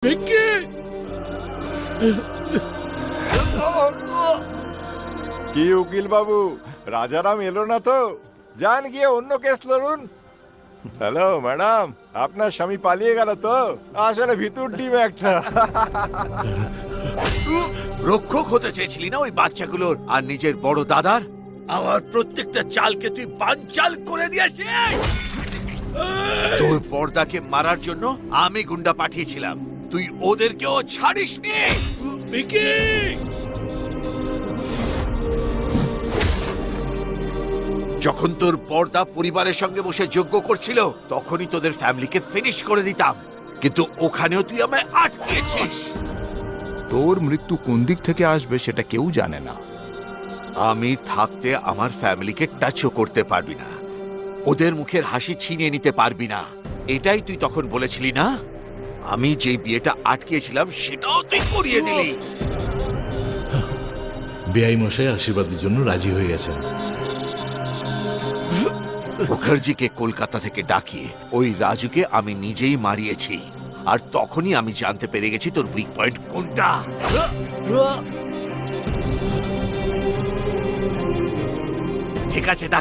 ভিকি! কি উকিল বাবু, রাজারাম এলো না তো? যান গিয়ে অন্য কেস লড়ুন। হ্যালো ম্যাডাম, আপনার স্বামী পালিয়ে গেল তো? আসলে ভিতর ডিম একটা। রক্ষক হতে চেয়েছিলি না ওই বাচ্চাগুলোর আর নিজের বড় দাদার? আমার প্রত্যেকটা চালকে তুই বানচাল করে দিয়েছিস। তোর পর্দাকে মারার জন্য আমি গুন্ডা পাঠিয়েছিলাম, তুই ওদেরকেও ছাড়িসনি। ভিকি! যখন তোর পর্দা পরিবারের সঙ্গে বসে যজ্ঞ করছিল তখনই তোদের ফ্যামিলিকে ফিনিশ করে দিতাম, কিন্তু ওখানেও তুই আমায় আটকেছিস। তোর মৃত্যু কোন দিক থেকে আসবে সেটা কেউ জানে না। আমি থাকতে আমার ফ্যামিলিকে টাচও করতে পারবি না, ওদের মুখের হাসি ছিনিয়ে নিতে পারবি না, এটাই তুই তখন বলেছিলি না? আমি যে বিয়েটা আটকেছিলাম সেটাও তুই করিয়ে দিলি। বেআই মশাই আশীর্বাদের জন্য রাজি হয়ে গেছেন। মুখার্জিকে কলকাতা থেকে ডাকিয়ে ওই রাজুকে আমি নিজেই মারিয়েছি, আর তখনই আমি জানতে পেরে গেছি তোর উইক পয়েন্ট কোনটা। ঠিক আছে।